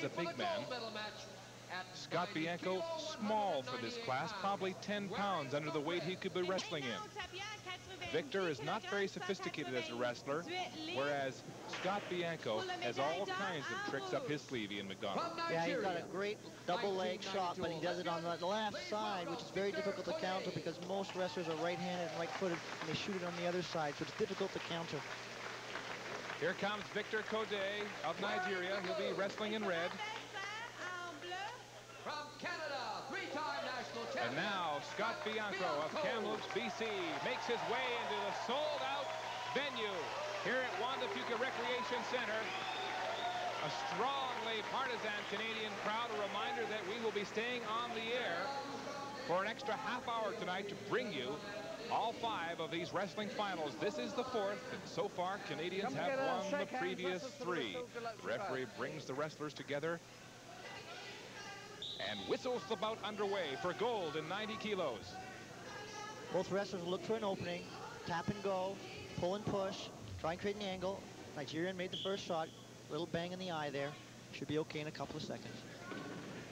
is a big man. Scott Bianco, small for this class, probably 10 pounds under the weight he could be wrestling in. Victor is not very sophisticated as a wrestler, whereas Scott Bianco has all kinds of tricks up his sleeve, Ian McDonald. Yeah, he's got a great double leg shot, but he does it on the left side, which is very difficult to counter because most wrestlers are right-handed and right-footed, and they shoot it on the other side, so it's difficult to counter. Here comes Victor Kodei of Nigeria. He'll be wrestling in red. From Canada, three-time national champion. And now Scott Bianco of Kamloops, BC, makes his way into the sold-out venue here at Wanda Fuca Recreation Center. A strongly partisan Canadian crowd. A reminder that we will be staying on the air for an extra half hour tonight to bring you all 5 of these wrestling finals. This is the 4th, and so far Canadians have won the previous 3. The referee brings the wrestlers together and whistles the bout underway for gold in 90 kilos. Both wrestlers look for an opening, tap and go, pull and push, try and create an angle. Nigerian made the first shot, little bang in the eye there. Should be okay in a couple of seconds.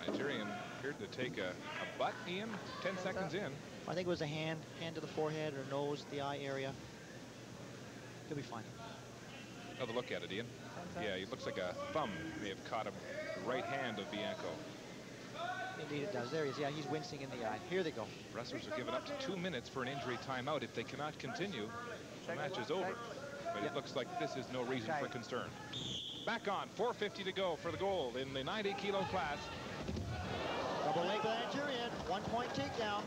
Nigerian appeared to take a butt, Ian, 10 seconds in. I think it was a hand to the forehead or nose, the eye area. He'll be fine. Another look at it, Ian. Yeah, it looks like a thumb may have caught him, the right hand of Bianco. Indeed it does. There he is. Yeah, he's wincing in the eye. Here they go. Wrestlers are given up to 2 minutes for an injury timeout. If they cannot continue, the match is over. But it looks like this is no reason for concern. Back on, 4:50 to go for the gold in the 90 kilo class. Double leg by Nigerian, 1-point takedown.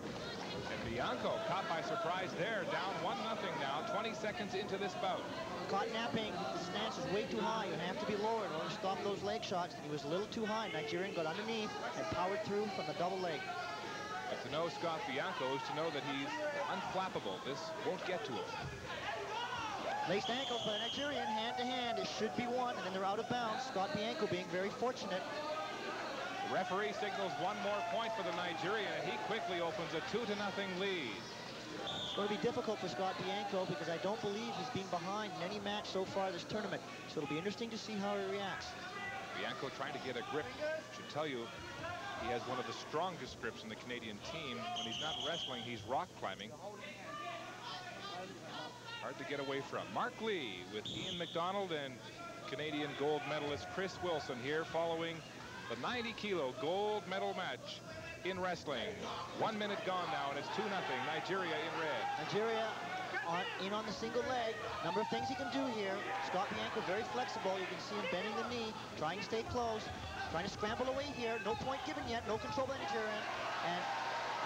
And Bianco caught by surprise there, down 1-0 now, 20 seconds into this bout. Caught napping, the stance is way too high. You have to be lower in order to stop those leg shots. He was a little too high. Nigerian got underneath and powered through from the double leg. But to know Scott Bianco is to know that he's unflappable. This won't get to him. Laced ankles by the Nigerian, hand to hand. It should be one, and then they're out of bounds. Scott Bianco being very fortunate. The referee signals 1 more point for the Nigerian, and he quickly opens a 2-0 lead. It's going to be difficult for Scott Bianco because I don't believe he's been behind in any match so far this tournament. So it'll be interesting to see how he reacts. Bianco trying to get a grip. Should tell you, he has one of the strongest grips in the Canadian team. When he's not wrestling, he's rock climbing. Hard to get away from. Mark Lee with Ian McDonald and Canadian gold medalist Chris Wilson here following the 90 kilo gold medal match in wrestling. 1 minute gone now, and it's 2-0. Nigeria in red. Nigeria in on the single leg. Number of things he can do here. Scott Bianco very flexible. You can see him bending the knee, trying to stay close, trying to scramble away here. No point given yet. No control by Nigerian. And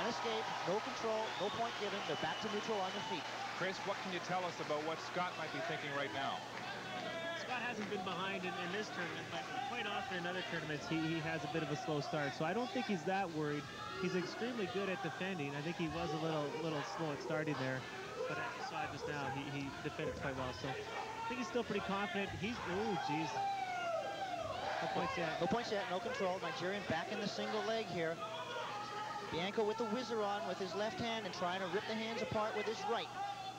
an escape. No control. No point given. They're back to neutral on their feet. Chris, what can you tell us about what Scott might be thinking right now? Scott hasn't been behind in this tournament, but quite often in other tournaments he has a bit of a slow start. So I don't think he's that worried. He's extremely good at defending. I think he was a little slow at starting there, but as you saw just now, he defended quite well. So I think he's still pretty confident. Oh, geez. No points yet. No points yet. No control. Nigerian back in the single leg here. Bianco with the whizzer on with his left hand and trying to rip the hands apart with his right.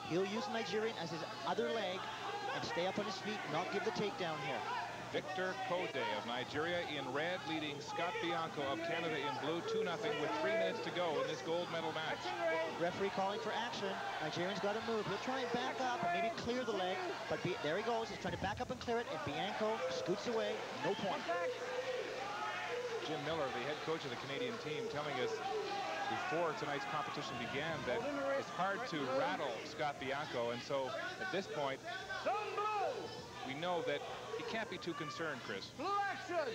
He'll use Nigerian as his other leg and stay up on his feet, not give the takedown here. Victor Kodei of Nigeria in red, leading Scott Bianco of Canada in blue, 2-0 with 3 minutes to go in this gold medal match. Referee calling for action. Nigerian's got to move. He'll try and back up and maybe clear the leg, but there he goes. He's trying to back up and clear it, and Bianco scoots away. No point. Jim Miller, the head coach of the Canadian team, telling us before tonight's competition began that it's hard to rattle Scott Bianco, and so at this point we know that he can't be too concerned, Chris.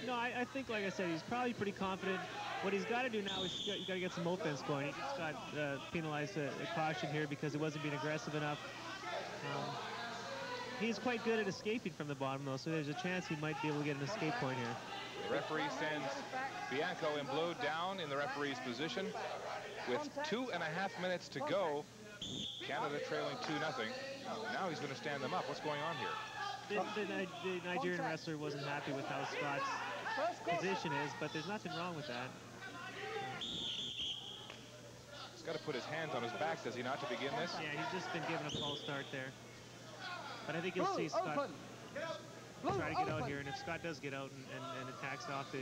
No, I think, like I said, he's probably pretty confident. What he's got to do now is he's got to get some offense going. He just got penalized a caution here because he wasn't being aggressive enough. He's quite good at escaping from the bottom, though, so there's a chance he might be able to get an escape point here. The referee sends Bianco in blue down in the referee's position with 2.5 minutes to go. Canada trailing 2-0. Now he's going to stand them up. What's going on here? The Nigerian wrestler wasn't happy with how Scott's position is, but there's nothing wrong with that. He's got to put his hands on his back, does he not, to begin this? Yeah, he's just been given a false start there. But I think you'll see Scott try to get out here. And if Scott does get out and attacks off the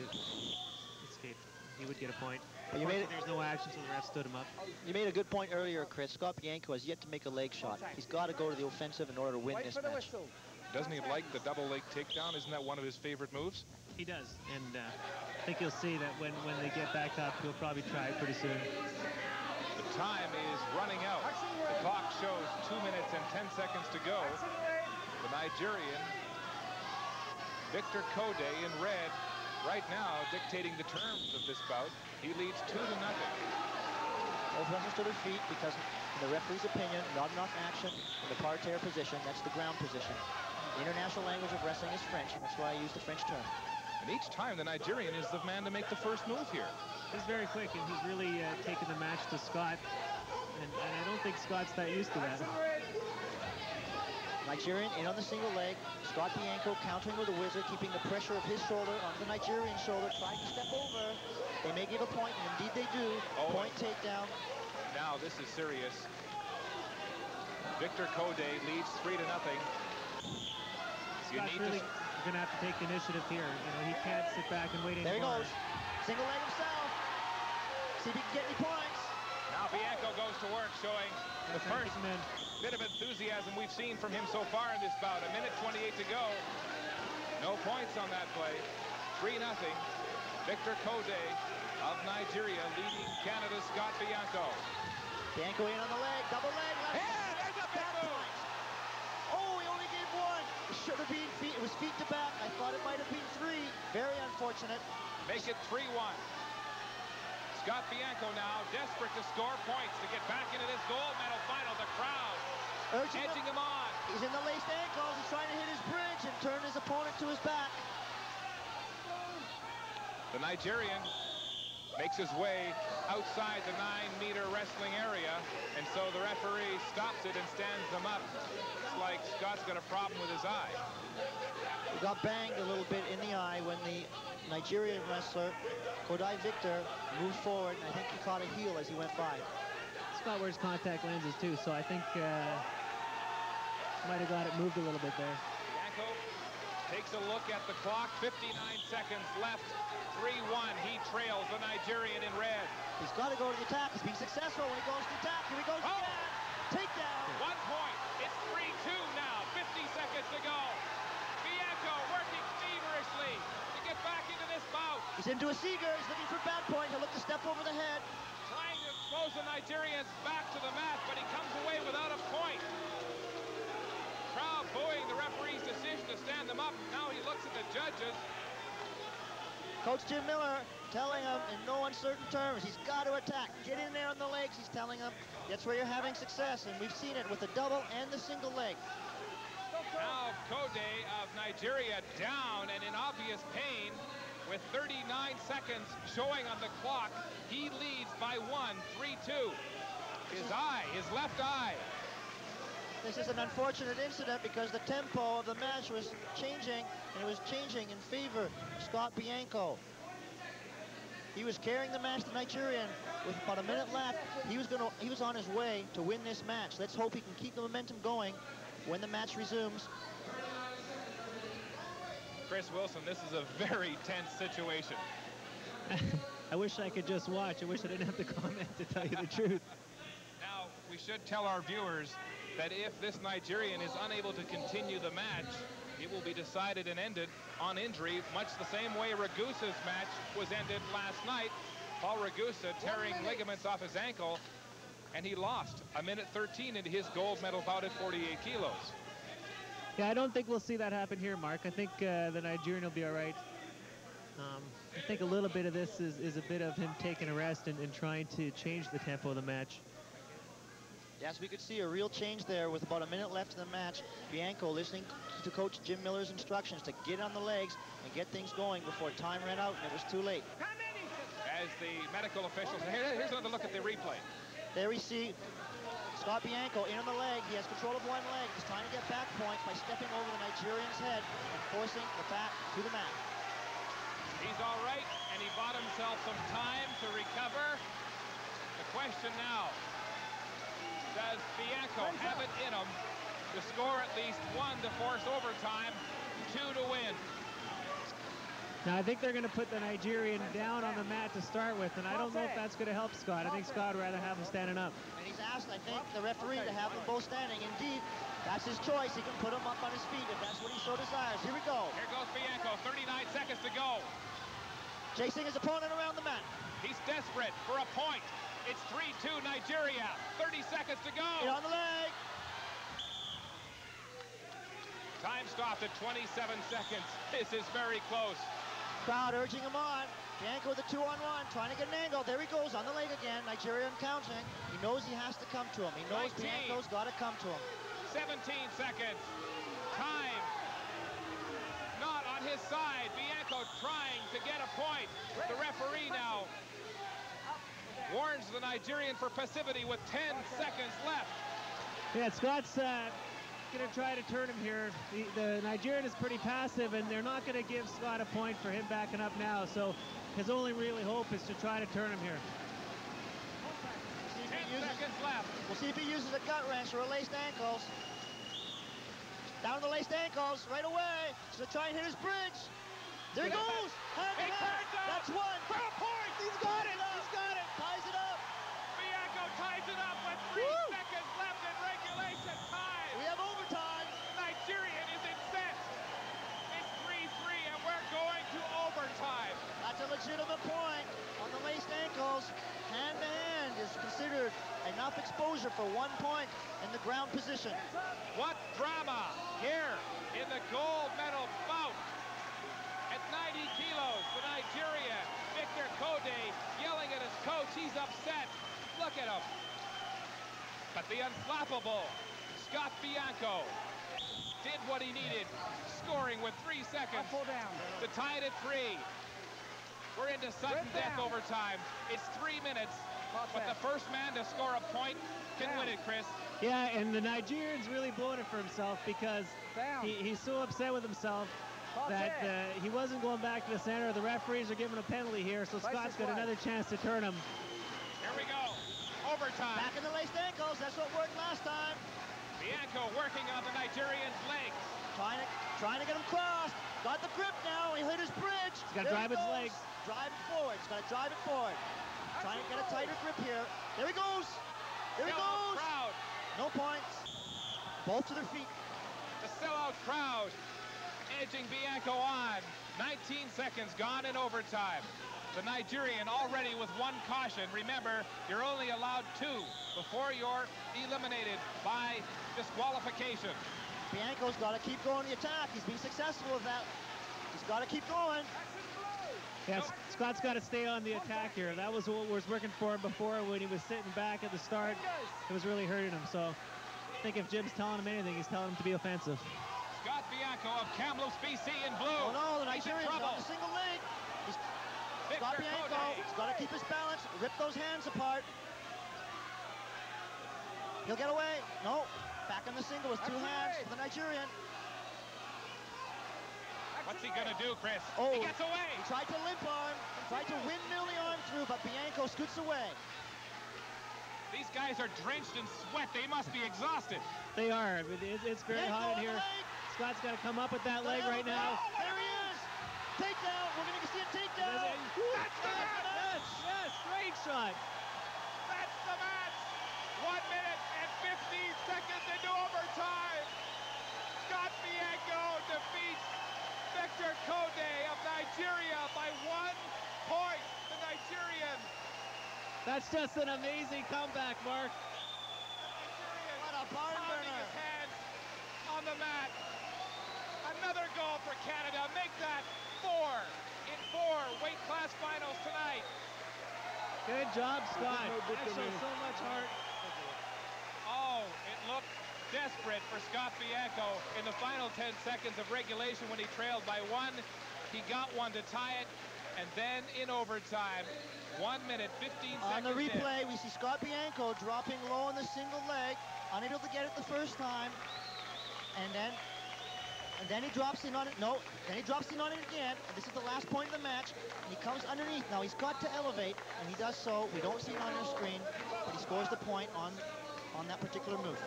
escape, he would get a point. But There's no action, so the ref stood him up. You made a good point earlier, Chris. Scott Bianco has yet to make a leg shot. He's got to go to the offensive in order to win this match. Doesn't he like the double leg takedown? Isn't that one of his favorite moves? He does, and I think you'll see that when they get back up, he'll probably try it pretty soon. The time is running out. The clock shows 2 minutes and 10 seconds to go. The Nigerian, Victor Kodei, in red, right now dictating the terms of this bout. He leads 2-0. Both wrestlers to their feet because, in the referee's opinion, not enough action in the parterre position. That's the ground position. The international language of wrestling is French, and that's why I use the French term. And each time the Nigerian is the man to make the first move here. He's very quick, and he's really taken the match to Scott. And I don't think Scott's that used to that. Nigerian in on the single leg. Scott Bianco countering with a wizard, keeping the pressure of his shoulder on the Nigerian shoulder, trying to step over. They may give a point, and indeed they do. Point takedown. Now this is serious. Victor Kodei leads 3-0. Scott's really going to have to take the initiative here. You know, he can't sit back and wait anymore. There he goes. Single leg himself. See if he can get any points. Now Bianco goes to work, showing the first bit of enthusiasm we've seen from him so far in this bout. 1:28 to go. No points on that play. 3-0. Victor Kodei of Nigeria leading Canada's Scott Bianco. Bianco in on the leg. Double leg. Yeah, there's a big move. Oh, he only gave one. It should have been feet. It was feet to back. I thought it might have been 3. Very unfortunate. Make it 3-1. Scott Bianco now desperate to score points to get back into this gold medal final. The crowd edging him on. He's in the laced ankles. He's trying to hit his bridge and turn his opponent to his back. The Nigerian makes his way outside the 9-meter wrestling area, and so the referee stops it and stands them up. It's like Scott's got a problem with his eye. He got banged a little bit in the eye when the Nigerian wrestler, Kodei Victor, moved forward, and I think he caught a heel as he went by. Scott wears contact lenses too, so I think might have got it moved a little bit there. Bianco takes a look at the clock. 59 seconds left. 3-1. He trails the Nigerian in red. He's got to go to the attack. He's being successful when he goes to the attack. Here he goes again. Takedown. 1 point. It's 3-2 now. 50 seconds to go. Bianco working feverishly to get back into this bout. He's into a Seeger. He's looking for bad point. He'll look to step over the head. Trying to expose the Nigerians back to the mat, but he comes away without a point. Crowd booing the referee's decision to stand them up. Now he looks at the judges. Coach Jim Miller telling him in no uncertain terms, he's got to attack. Get in there on the legs, he's telling him. That's where you're having success, and we've seen it with the double and the single leg. Now Kodei of Nigeria down and in obvious pain with 39 seconds showing on the clock. He leads by 1, 3-2. His left eye. This is an unfortunate incident because the tempo of the match was changing, and it was changing in favor of Scott Bianco. He was carrying the match, the Nigerian, with about a minute left. He was on his way to win this match. Let's hope he can keep the momentum going when the match resumes. Chris Wilson, this is a very tense situation. I wish I could just watch. I wish I didn't have to comment, to tell you the truth. Now, we should tell our viewers that if this Nigerian is unable to continue the match, it will be decided and ended on injury, much the same way Ragusa's match was ended last night. Paul Ragusa tearing ligaments off his ankle, and he lost 1:13 into his gold medal bout at 48 kilos. Yeah, I don't think we'll see that happen here, Mark. I think the Nigerian will be all right. I think a little bit of this is a bit of him taking a rest and trying to change the tempo of the match. Yes, we could see a real change there with about a minute left in the match. Bianco listening to Coach Jim Miller's instructions to get on the legs and get things going before time ran out and it was too late. As the medical officials, here's another look at the replay. There we see Scott Bianco in on the leg. He has control of one leg. He's trying to get back points by stepping over the Nigerian's head and forcing the back to the mat. He's all right, and he bought himself some time to recover. The question now, does Bianco have it in him to score at least one to force overtime 2 to win. Now, I think they're going to put the Nigerian down on the mat to start with, and I don't know if that's going to help Scott. I think Scott would rather have him standing up. And he's asked, I think, the referee to have them both standing. Indeed, that's his choice. He can put him up on his feet if that's what he so desires. Here we go. Here goes Bianco, 39 seconds to go. Chasing his opponent around the mat. He's desperate for a point. It's 3-2 Nigeria. 30 seconds to go. Get on the leg. Time stopped at 27 seconds. This is very close. Crowd urging him on. Bianco with a 2-on-1, trying to get an angle. There he goes on the leg again. Nigerian counting. He knows he has to come to him. He knows 19. Bianco's got to come to him. 17 seconds. Time not on his side. Bianco trying to get a point. The referee now warns the Nigerian for passivity with 10 seconds left. Yeah, Scott's going to try to turn him here. The Nigerian is pretty passive, and they're not going to give Scott a point for him backing up now. So his only really hope is to try to turn him here. 10 seconds left. We'll see if he uses a gut wrench or a laced ankles. Down the laced ankles, right away. He's gonna try and hit his bridge. There he goes. Hand to hand. That's one. For a point. He's got it. He's got it. Ties it up. Bianco ties it up with 3 seconds left in regulation time. We have overtime. Nigerian is in set. It's 3-3 and we're going to overtime. That's a legitimate point on the laced ankles. Hand to hand is considered enough exposure for 1 point in the ground position. What drama here in the gold medal bout. At 90 kilos, the Nigerian, Victor Kodei, yelling at his coach. He's upset. Look at him. But the unflappable Scott Bianco did what he needed, scoring with 3 seconds to tie it at 3. We're into sudden death overtime. It's 3 minutes, but the first man to score a point can win it, Chris. Yeah, and the Nigerian's really blowing it for himself because he's so upset with himself that he wasn't going back to the center. The referees are giving a penalty here, so Scott's got another chance to turn him. Here we go. Overtime. Back in the laced ankles. That's what worked last time. Bianco working on the Nigerian's legs. Trying to get him crossed. Got the grip now. He hit his bridge. He's got to drive his legs. Drive it forward. He's got to drive it forward. Trying to get a tighter grip here. There he goes. There he goes. Crowd. No points. Both to their feet. The sellout crowd edging Bianco on. 19 seconds gone in overtime. The Nigerian already with 1 caution. Remember, you're only allowed 2 before you're eliminated by disqualification. Bianco's got to keep going the attack. He's been successful with that. He's got to keep going. Yeah, Scott's got to stay on the attack here. That was what was working for him before when he was sitting back at the start. It was really hurting him. So I think if Jim's telling him anything, he's telling him to be offensive. Scott Bianco of Kamloops, BC in blue. Oh no, the He's in Nigerian's trouble. on the single leg. Victor Scott Bianco, Kodei. he's got to keep his balance, rip those hands apart. He'll get away. No, back in the single with 2 hands for the Nigerian. What's he gonna do, Chris? Oh, He gets away. He tried to limp arm, tried to windmill the arm through, but Bianco scoots away. These guys are drenched in sweat. They must be exhausted. They are. It's very Bianco hot on in the here. leg. Scott's got to come up with that leg right now. There he is. Takedown. We're going to see a takedown. That's the match. Yes, great shot. That's the match. 1 minute and 15 seconds into overtime. Scott Bianco defeats Victor Kodei of Nigeria by 1 point. The Nigerian. That's just an amazing comeback, Mark. What a barn Pounding burner. his hands on the mat. Another goal for Canada. Make that 4 in 4 weight class finals tonight. Good job, Scott. That shows so much heart. Oh, it looked desperate for Scott Bianco in the final 10 seconds of regulation when he trailed by 1. He got 1 to tie it, and then in overtime, 1 minute, 15 seconds On the in. replay, we see Scott Bianco dropping low on the single leg, unable to get it the first time, and then he drops in on it. No, then he drops in on it again. And this is the last point of the match. And he comes underneath. Now he's got to elevate, and he does so. We don't see it on our screen, but he scores the point on that particular move.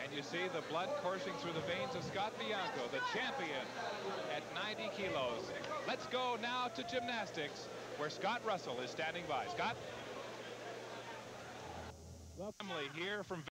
And you see the blood coursing through the veins of Scott Bianco, the champion at 90 kilos. Let's go now to gymnastics, where Scott Russell is standing by. Scott? Well, Family here from